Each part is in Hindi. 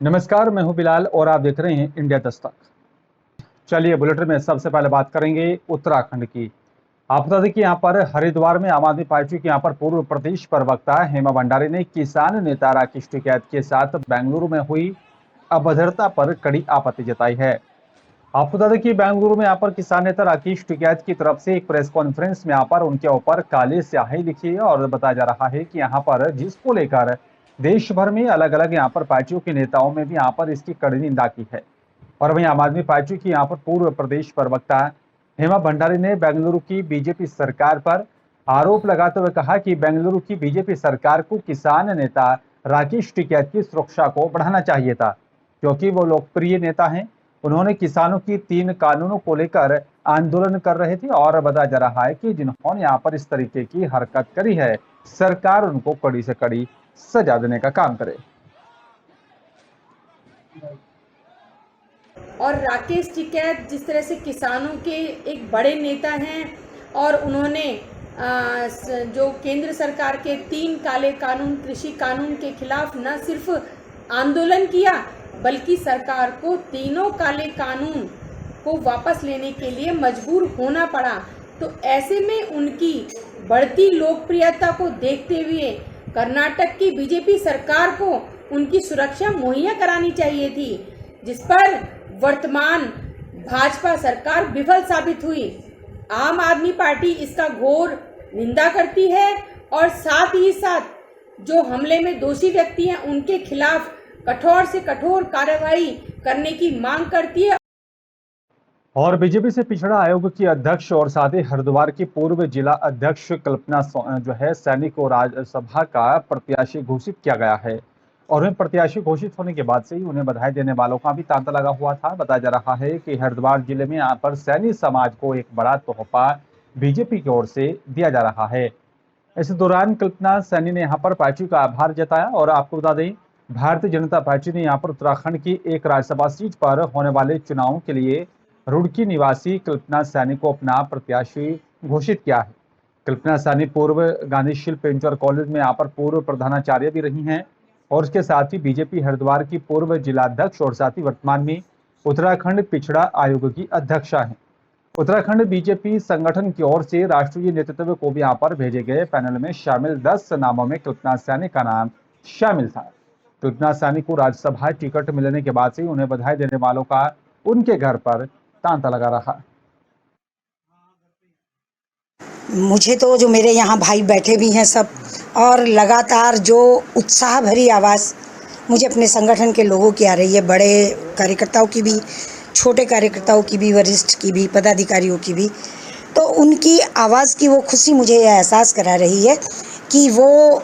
नमस्कार, मैं हूं बिलाल और आप देख रहे हैं इंडिया दस्तक। चलिए बुलेटिन में सबसे पहले बात करेंगे उत्तराखंड की। आप बता दें कि यहाँ पर हरिद्वार में आम आदमी पार्टी के यहाँ पर पूर्व प्रदेश प्रवक्ता हेमा भंडारी ने किसान नेता राकेश टिकैत के साथ बेंगलुरु में हुई अभद्रता पर कड़ी आपत्ति जताई है। आपको बता दें कि बेंगलुरु में यहाँ पर किसान नेता राकेश टिकैत की तरफ से एक प्रेस कॉन्फ्रेंस में यहाँ पर उनके ऊपर काले स्याही लिखी है और बताया जा रहा है कि यहाँ पर जिसको लेकर देश भर में अलग अलग यहाँ पर पार्टियों के नेताओं में भी यहाँ पर इसकी कड़ी निंदा की है। और वहीं आम आदमी पार्टी की यहाँ पर पूर्व प्रदेश प्रवक्ता हेमा भंडारी ने बेंगलुरु की बीजेपी सरकार पर आरोप लगाते हुए कहा कि बेंगलुरु की बीजेपी सरकार को किसान नेता राकेश टिकैत की सुरक्षा को बढ़ाना चाहिए था, क्योंकि वो लोकप्रिय नेता हैं। उन्होंने किसानों की 3 कानूनों को लेकर आंदोलन कर रहे थे और बताया जा रहा है कि जिन्होंने यहाँ पर इस तरीके की हरकत करी है, सरकार उनको कड़ी से कड़ी सजा देने का काम करे। और राकेश टिकैत जिस तरह से किसानों के एक बड़े नेता हैं और उन्होंने जो केंद्र सरकार के 3 काले कानून, कृषि कानून के खिलाफ न सिर्फ आंदोलन किया बल्कि सरकार को तीनों काले कानून को वापस लेने के लिए मजबूर होना पड़ा। तो ऐसे में उनकी बढ़ती लोकप्रियता को देखते हुए कर्नाटक की बीजेपी सरकार को उनकी सुरक्षा मुहैया करानी चाहिए थी, जिस पर वर्तमान भाजपा सरकार विफल साबित हुई। आम आदमी पार्टी इसका घोर निंदा करती है और साथ ही साथ जो हमले में दोषी व्यक्ति हैं उनके खिलाफ कठोर से कठोर कार्रवाई करने की मांग करती है। और बीजेपी से पिछड़ा आयोग की अध्यक्ष और साथ ही हरिद्वार की पूर्व जिला अध्यक्ष कल्पना जो है सैनी को राज्यसभा का प्रत्याशी घोषित किया गया है। और उन्हें प्रत्याशी घोषित होने के बाद से ही उन्हें बधाई देने वालों का भी तांता लगा हुआ था। बताया जा रहा है कि हरिद्वार जिले में यहाँ पर सैनी समाज को एक बड़ा तोहफा बीजेपी की ओर से दिया जा रहा है। इस दौरान कल्पना सैनी ने यहाँ पर पार्टी का आभार जताया। और आपको बता दें, भारतीय जनता पार्टी ने यहाँ पर उत्तराखंड की एक राज्यसभा सीट पर होने वाले चुनावों के लिए रुड़की निवासी कल्पना सैनी को अपना प्रत्याशी घोषित किया है। कल्पना सैनी पूर्व गांधीशील पेंटर कॉलेज में यहाँ पर पूर्व प्रधानाचार्य भी रही हैं और उसके साथ ही बीजेपी हरिद्वार की पूर्व जिलाध्यक्ष और साथ ही वर्तमान में उत्तराखंड पिछड़ा आयोग की अध्यक्षा हैं। उत्तराखंड बीजेपी संगठन की ओर से राष्ट्रीय नेतृत्व को भी यहाँ पर भेजे गए पैनल में शामिल 10 नामों में कल्पना सैनी का नाम शामिल था। कल्पना सैनी को राज्यसभा टिकट मिलने के बाद से उन्हें बधाई देने वालों का उनके घर पर तांता लगा रहा। मुझे तो जो मेरे यहाँ भाई बैठे भी हैं सब, और लगातार जो उत्साह भरी आवाज़ मुझे अपने संगठन के लोगों की आ रही है, बड़े कार्यकर्ताओं की भी, छोटे कार्यकर्ताओं की भी, वरिष्ठ की भी, पदाधिकारियों की भी, तो उनकी आवाज़ की वो खुशी मुझे यह एहसास करा रही है कि वो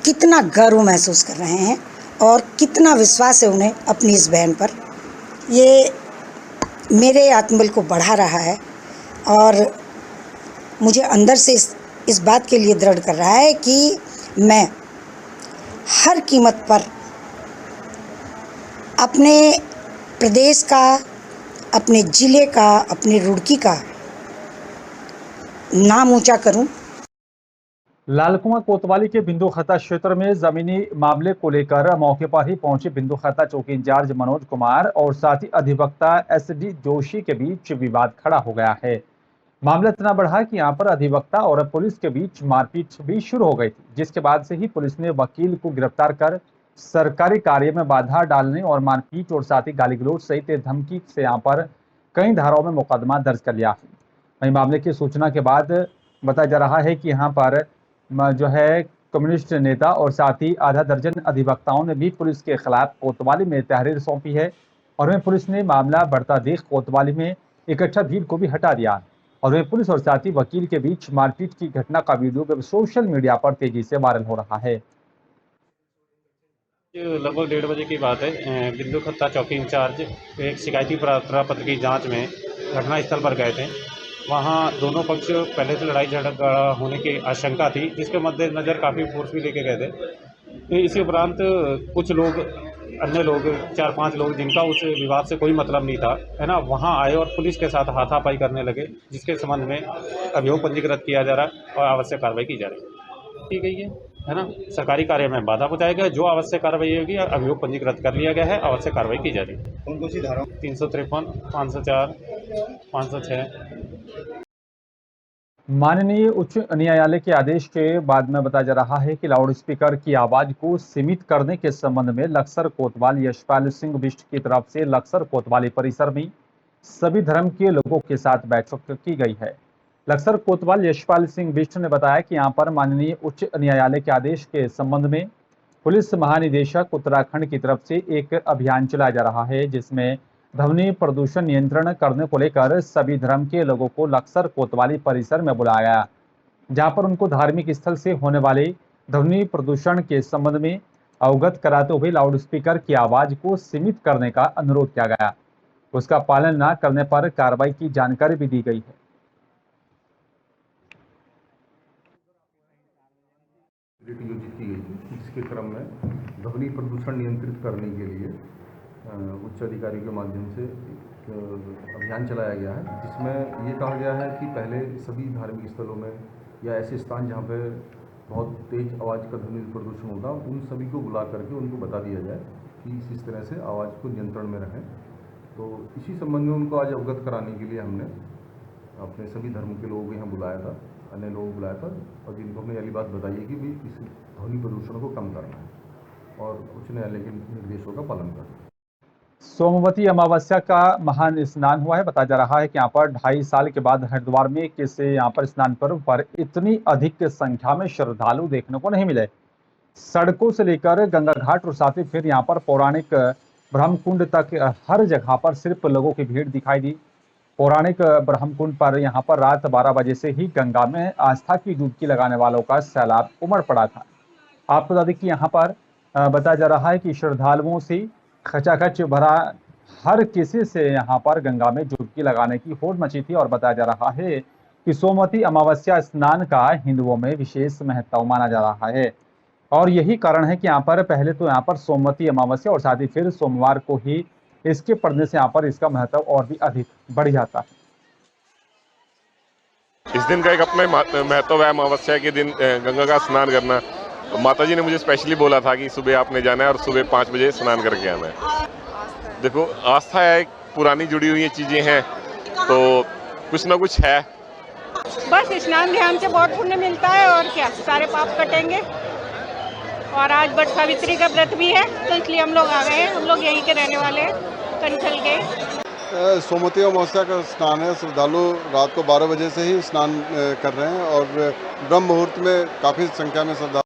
कितना गर्व महसूस कर रहे हैं और कितना विश्वास है उन्हें अपनी इस बहन पर। ये मेरे आत्मबल को बढ़ा रहा है और मुझे अंदर से इस बात के लिए दृढ़ कर रहा है कि मैं हर कीमत पर अपने प्रदेश का, अपने ज़िले का, अपने रुड़की का नाम ऊंचा करूं। लालकुआं कोतवाली के बिंदु खता क्षेत्र में जमीनी मामले को लेकर मौके पर ही पहुंचे बिंदु खता चौकी इंचार्ज मनोज कुमार और साथ ही अधिवक्ता SD जोशी के बीच विवाद खड़ा हो गया है। मामला इतना बढ़ा कि यहां पर अधिवक्ता और पुलिस के बीच मारपीट भी शुरू हो गई थी, जिसके बाद से ही पुलिस ने वकील को गिरफ्तार कर सरकारी कार्य में बाधा डालने और मारपीट और साथ ही गाली गलौज सहित धमकी से यहाँ पर कई धाराओं में मुकदमा दर्ज कर लिया है। वहीं मामले की सूचना के बाद बताया जा रहा है कि यहाँ पर जो है कम्युनिस्ट नेता और साथ ही आधा दर्जन अधिवक्ताओं ने भी पुलिस के खिलाफ कोतवाली में तहरीर सौंपी है। और वहीं पुलिस ने मामला बढ़ता देख कोतवाली में इकट्ठा भीड़ को भी हटा दिया। और वहीं पुलिस और साथ ही वकील के बीच मारपीट की घटना का वीडियो सोशल मीडिया पर तेजी से वायरल हो रहा है। लगभग 1:30 बजे की बात है। बिंदु खत्ता चौकी इंचार्ज एक शिकायती पत्र की जांच में घटनास्थल पर गए थे। वहां दोनों पक्ष पहले से लड़ाई झगड़ा होने की आशंका थी, जिसके मद्देनज़र काफ़ी फोर्स भी लेके गए थे। तो इसी उपरांत कुछ लोग, अन्य लोग, 4-5 लोग जिनका उस विवाद से कोई मतलब नहीं था, है ना, वहां आए और पुलिस के साथ हाथापाई करने लगे, जिसके संबंध में अभियोग पंजीकृत किया जा रहा है और आवश्यक कार्रवाई की जा रही है। की गई है। है ना, सरकारी कार्य में बाधा पहुंचाया गया। जो आवश्यक कार्रवाई होगी, अभियोग पंजीकृत कर लिया गया है, आवश्यक कार्रवाई की जा रही है। कौन कौन सी धारा? 353, 504, 506। माननीय उच्च न्यायालय के आदेश के बाद में बताया जा रहा है कि लाउडस्पीकर की आवाज को सीमित करने के संबंध में लक्सर कोतवाल यशपाल सिंह बिष्ट की तरफ से लक्सर कोतवाली परिसर में सभी धर्म के लोगों के साथ बैठक की गई है। लक्सर कोतवाल यशपाल सिंह बिष्ट ने बताया कि यहां पर माननीय उच्च न्यायालय के आदेश के संबंध में पुलिस महानिदेशक उत्तराखंड की तरफ से एक अभियान चलाया जा रहा है, जिसमें ध्वनि प्रदूषण नियंत्रण करने को लेकर सभी धर्म के लोगों को लक्सर कोतवाली परिसर में बुलाया गया, जहां पर उनको धार्मिक स्थल से होने वाले ध्वनि प्रदूषण के संबंध में अवगत कराते हुए लाउडस्पीकर की आवाज को सीमित करने का अनुरोध किया गया। उसका पालन न करने पर कार्रवाई की जानकारी भी दी गई है। आयोजित की गई थी, जिसके क्रम में ध्वनि प्रदूषण नियंत्रित करने के लिए उच्च अधिकारी के माध्यम से एक अभियान चलाया गया है, जिसमें ये कहा गया है कि पहले सभी धार्मिक स्थलों में या ऐसे स्थान जहाँ पे बहुत तेज आवाज़ का ध्वनि प्रदूषण होता, उन सभी को बुला करके उनको बता दिया जाए कि इस तरह से आवाज़ को नियंत्रण में रखें। तो इसी संबंध में उनको आज अवगत कराने के लिए हमने अपने सभी धर्म के लोगों को यहाँ बुलाया था, अन्य लोगों को बुलाया था, और जिनको हमने यही बात बताई है कि भाई इस ध्वनि प्रदूषण को कम करना है और उच्च न्यायालय के निर्देशों का पालन करना है। सोमवती अमावस्या का महान स्नान हुआ है। बताया जा रहा है कि यहाँ पर 2.5 साल के बाद हरिद्वार में किसी यहाँ पर स्नान पर्व पर इतनी अधिक संख्या में श्रद्धालु देखने को नहीं मिले। सड़कों से लेकर गंगा घाट और साथ ही फिर यहाँ पर पौराणिक ब्रह्मकुंड तक हर जगह पर सिर्फ लोगों की भीड़ दिखाई दी। पौराणिक ब्रह्मकुंड पर यहाँ पर रात 12 बजे से ही गंगा में आस्था की डुबकी लगाने वालों का सैलाब उमड़ पड़ा था। आपको बता दें कि यहाँ पर बताया जा रहा है कि श्रद्धालुओं से खचाखच भरा हर किसी से यहाँ पर गंगा में डुबकी लगाने की होड़ मची थी। और बताया जा रहा है कि सोमवती अमावस्या स्नान का हिंदुओं में विशेष महत्व माना जा रहा है, और यही कारण है कि यहाँ पर पहले तो यहाँ पर सोमवती अमावस्या और साथ ही फिर सोमवार को ही इसके पड़ने से यहाँ पर इसका महत्व और भी अधिक बढ़ जाता है। इस दिन का एक अपना महत्व है। अमावस्या के दिन गंगा का स्नान करना। माता जी ने मुझे स्पेशली बोला था कि सुबह आपने जाना है और सुबह 5 बजे स्नान करके आना है। देखो, आस्था है, एक पुरानी जुड़ी हुई चीजें हैं, तो कुछ ना कुछ है। बस स्नान ध्यान से बहुत पुण्य मिलता है और क्या, सारे पाप कटेंगे। और आज बट सावित्री का व्रत भी है, तो इसलिए हम लोग आ गए हैं। हम लोग यहीं के रहने वाले हैं, कंचल के। सोमवती अमावस्या का स्नान है। श्रद्धालु रात को 12 बजे से ही स्नान कर रहे हैं और ब्रह्म मुहूर्त में काफ़ी संख्या में श्रद्धालु।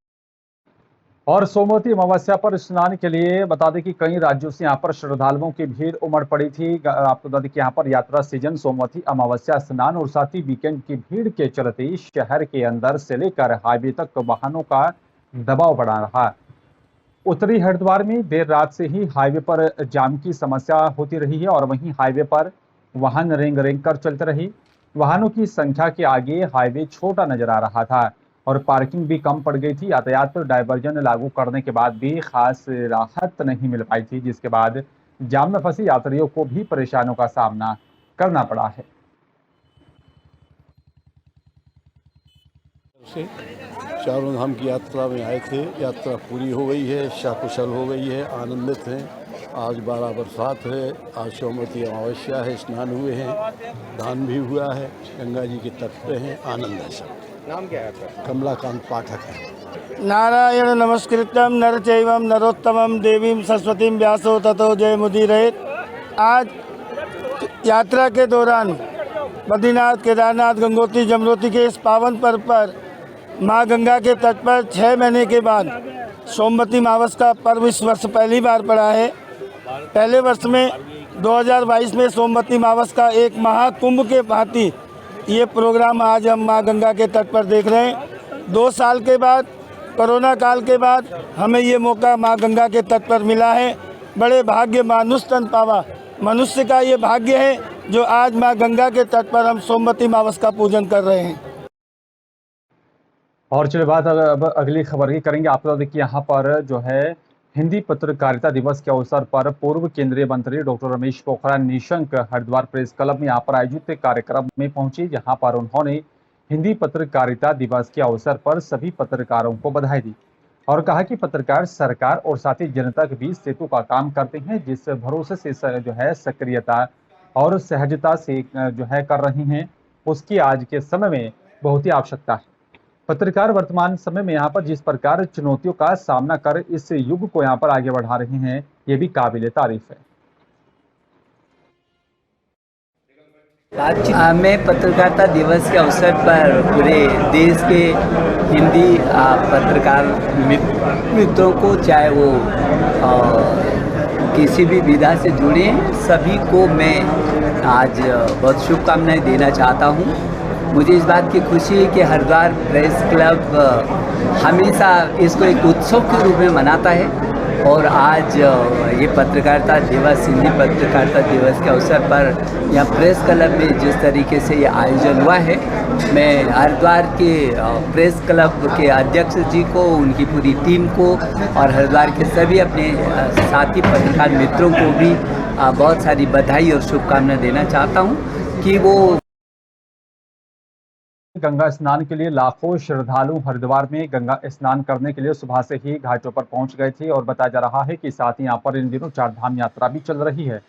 और सोमवती अमावस्या पर स्नान के लिए बता दें कि कई राज्यों से यहाँ पर श्रद्धालुओं की भीड़ उमड़ पड़ी थी। आपको बता दें कि यहाँ पर यात्रा सीजन सोमवती अमावस्या स्नान और साथ ही वीकेंड की भीड़ के चलते शहर के अंदर से लेकर हाईवे तक वाहनों का दबाव बढ़ा रहा। उत्तरी हरिद्वार में देर रात से ही हाईवे पर जाम की समस्या होती रही है और वहीं हाईवे पर वाहन रेंग रेंग कर चलते रही। वाहनों की संख्या के आगे हाईवे छोटा नजर आ रहा था और पार्किंग भी कम पड़ गई थी। यातायात डायवर्जन लागू करने के बाद भी खास राहत नहीं मिल पाई थी, जिसके बाद जाम में फंसे यात्रियों को भी परेशानियों का सामना करना पड़ा है। चारों धाम की यात्रा में आए थे, यात्रा पूरी हो गई है, सकुशल हो गई है, आनंदित हैं। आज 12 बरसात है, आज सोमवती अमावस्या है, स्नान हुए हैं, दान भी हुआ है, गंगा जी के तट पे हैं, आनंद है सब। नाम क्या है आपका? कमलाकांत पाठक है। नारायण नमस्कृत्यं नर चैवं नरोत्तमं देवीं सरस्वतीं व्यासो ततो जयमुदीरयेत्। आज यात्रा के दौरान बद्रीनाथ, केदारनाथ, गंगोत्री, जमनोत्री के इस पावन पर्व पर माँ गंगा के तट पर 6 महीने के बाद सोमवती अमावस्या का पर्व इस वर्ष पहली बार पड़ा है। पहले वर्ष में 2022 में सोमवती अमावस्या का एक महाकुंभ के भांति ये प्रोग्राम आज हम माँ गंगा के तट पर देख रहे हैं। 2 साल के बाद, कोरोना काल के बाद हमें ये मौका माँ गंगा के तट पर मिला है। बड़े भाग्य मानुष तन पावा, मनुष्य का ये भाग्य है जो आज माँ गंगा के तट पर हम सोमवती अमावस्या का पूजन कर रहे हैं। और चलिए बात अब अगली खबर की करेंगे। आप लोग देखिए, यहाँ पर जो है हिंदी पत्रकारिता दिवस के अवसर पर पूर्व केंद्रीय मंत्री doctor Ramesh Pokhriyal Nishank Haridwar press club में यहाँ पर आयोजित कार्यक्रम में पहुंचे, जहां पर उन्होंने हिंदी पत्रकारिता दिवस के अवसर पर सभी पत्रकारों को बधाई दी और कहा कि पत्रकार सरकार और साथ ही जनता के बीच सेतु का काम करते हैं, जिस भरोसे से जो है सक्रियता और सहजता से जो है कर रही हैं, उसकी आज के समय में बहुत ही आवश्यकता है। पत्रकार वर्तमान समय में यहाँ पर जिस प्रकार चुनौतियों का सामना कर इस युग को यहाँ पर आगे बढ़ा रहे हैं, ये भी काबिले तारीफ है। आज मैं पत्रकारिता दिवस के अवसर पर पूरे देश के हिंदी पत्रकार मित्रों को, चाहे वो किसी भी विधा से जुड़े हैं, सभी को मैं आज बहुत शुभकामनाएं देना चाहता हूं। मुझे इस बात की खुशी है कि हरिद्वार प्रेस क्लब हमेशा इसको एक उत्सव के रूप में मनाता है और आज ये पत्रकारिता दिवस, हिंदी पत्रकारिता दिवस के अवसर पर यहाँ प्रेस क्लब में जिस तरीके से ये आयोजन हुआ है, मैं हरिद्वार के प्रेस क्लब के अध्यक्ष जी को, उनकी पूरी टीम को और हरिद्वार के सभी अपने साथी पत्रकार मित्रों को भी बहुत सारी बधाई और शुभकामनाएं देना चाहता हूँ कि वो गंगा स्नान के लिए लाखों श्रद्धालु हरिद्वार में गंगा स्नान करने के लिए सुबह से ही घाटों पर पहुंच गए थे और बताया जा रहा है कि साथ ही यहाँ पर इन दिनों 4 धाम यात्रा भी चल रही है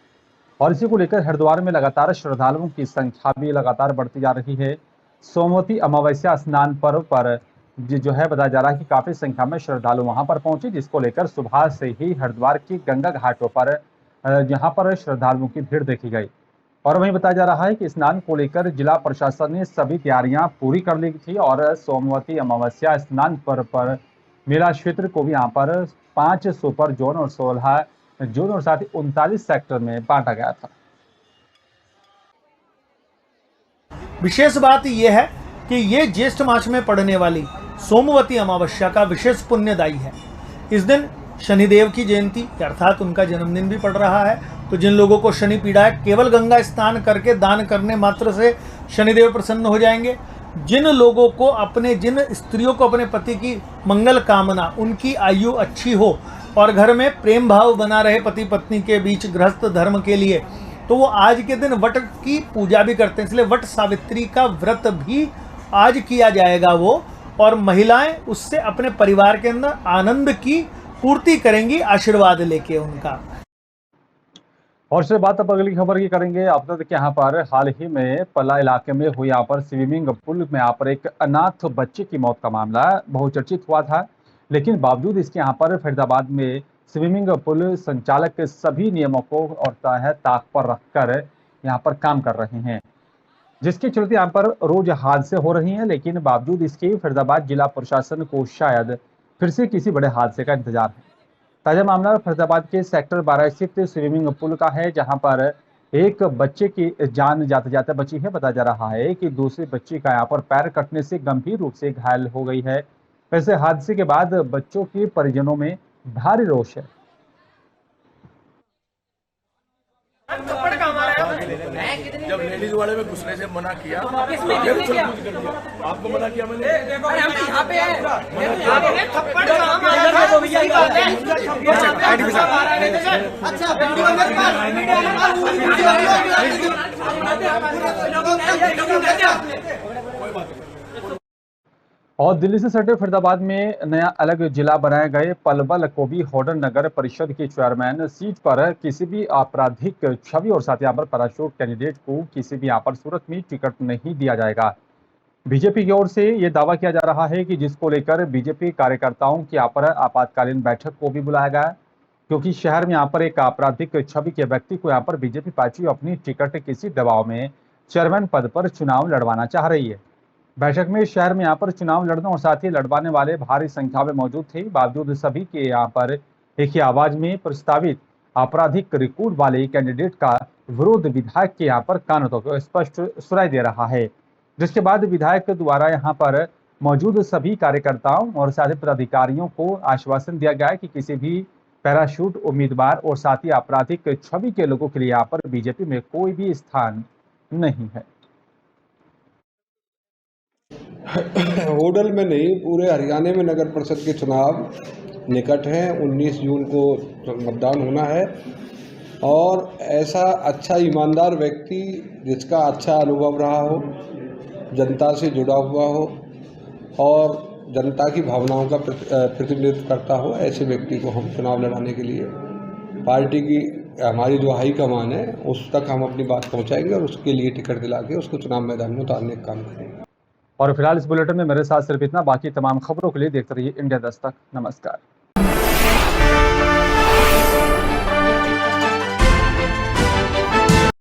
और इसी को लेकर हरिद्वार में लगातार श्रद्धालुओं की संख्या भी लगातार बढ़ती जा रही है। सोमवती अमावस्या स्नान पर्व पर जो है बताया जा रहा है कि काफी संख्या में श्रद्धालु वहां पर पहुंचे, जिसको लेकर सुबह से ही हरिद्वार की गंगा घाटों पर यहाँ पर श्रद्धालुओं की भीड़ देखी गई। और वहीं बताया जा रहा है कि स्नान को लेकर जिला प्रशासन ने सभी तैयारियां पूरी कर ली थी और सोमवती अमावस्या स्नान पर्व पर मेला क्षेत्र को भी यहाँ पर 5 सुपर जोन और 16 जोन और साथ ही 39 सेक्टर में बांटा गया था। विशेष बात यह है कि ये ज्येष्ठ मास में पड़ने वाली सोमवती अमावस्या का विशेष पुण्यदायी है। इस दिन शनिदेव की जयंती अर्थात उनका जन्मदिन भी पड़ रहा है, तो जिन लोगों को शनि पीड़ा है, केवल गंगा स्नान करके दान करने मात्र से शनिदेव प्रसन्न हो जाएंगे। जिन लोगों को जिन स्त्रियों को अपने पति की मंगल कामना, उनकी आयु अच्छी हो और घर में प्रेम भाव बना रहे पति पत्नी के बीच गृहस्थ धर्म के लिए, तो वो आज के दिन वट की पूजा भी करते हैं। इसलिए वट सावित्री का व्रत भी आज किया जाएगा वो, और महिलाएं उससे अपने परिवार के अंदर आनंद की पूर्ति करेंगी, आशीर्वाद लेके उनका। और से बात अब अगली खबर की करेंगे। आप तक यहाँ पर हाल ही में पला इलाके में हुई यहाँ पर स्विमिंग पूल में यहाँ पर एक अनाथ बच्चे की मौत का मामला बहुचर्चित हुआ था, लेकिन बावजूद इसके यहाँ पर फरीदाबाद में स्विमिंग पूल संचालक सभी नियमों को और ताक पर रखकर यहाँ पर काम कर रहे हैं, जिसके चलते यहाँ पर रोज हादसे हो रही हैं। लेकिन बावजूद इसके फरीदाबाद जिला प्रशासन को शायद फिर से किसी बड़े हादसे का इंतजार है। ताजा मामला फरीदाबाद के सेक्टर 12 स्थित स्विमिंग पूल का है, जहां पर एक बच्चे की जान जाते जाते बची है। बताया जा रहा है कि दूसरे बच्चे का यहां पर पैर कटने से गंभीर रूप से घायल हो गई है। वैसे हादसे के बाद बच्चों के परिजनों में भारी रोष है। जब लेडीज वाले में घुसने से मना किया, आपको मना किया मैंने। यहाँ पे और दिल्ली से सटे फरीदाबाद में नया अलग जिला बनाए गए पलवल को भी होडन नगर परिषद के चेयरमैन सीट पर किसी भी आपराधिक छवि और साथ यहाँ पर पैराशूट कैंडिडेट को किसी भी यहाँ पर सूरत में टिकट नहीं दिया जाएगा। बीजेपी की ओर से ये दावा किया जा रहा है कि जिसको लेकर बीजेपी कार्यकर्ताओं की यहाँ पर आपातकालीन बैठक को भी बुलाया गया, क्योंकि शहर में यहाँ पर एक आपराधिक छवि के व्यक्ति को यहाँ पर बीजेपी पार्टी अपनी टिकट किसी दबाव में चेयरमैन पद पर चुनाव लड़वाना चाह रही है। बैठक में शहर में यहाँ पर चुनाव लड़ने और साथ ही लड़वाने वाले भारी संख्या में मौजूद थे। बावजूद सभी के यहाँ पर एक ही आवाज में प्रस्तावित आपराधिक रिकॉर्ड वाले कैंडिडेट का विरोध विधायक के यहाँ पर कानों को स्पष्ट सुनाई दे रहा है, जिसके बाद विधायक द्वारा यहाँ पर मौजूद सभी कार्यकर्ताओं और साथ ही पदाधिकारियों को आश्वासन दिया गया है कि किसी भी पैराशूट उम्मीदवार और साथ ही आपराधिक छवि के लोगों के लिए यहाँ पर बीजेपी में कोई भी स्थान नहीं है। होडल में नहीं, पूरे हरियाणा में नगर परिषद के चुनाव निकट हैं। 19 जून को मतदान होना है और ऐसा अच्छा ईमानदार व्यक्ति जिसका अच्छा अनुभव रहा हो जनता से जुड़ा हुआ हो और जनता की भावनाओं का प्रतिनिधित्व करता हो, ऐसे व्यक्ति को हम चुनाव लड़ाने के लिए पार्टी की हमारी जो हाई कमान है उस तक हम अपनी बात पहुंचाएंगे और उसके लिए टिकट दिला के उसको चुनाव मैदान में उतारने का काम करेंगे। और फिलहाल इस बुलेटिन में मेरे साथ सिर्फ इतना। बाकी तमाम खबरों के लिए देखते रहिए इंडिया दस्तक। नमस्कार।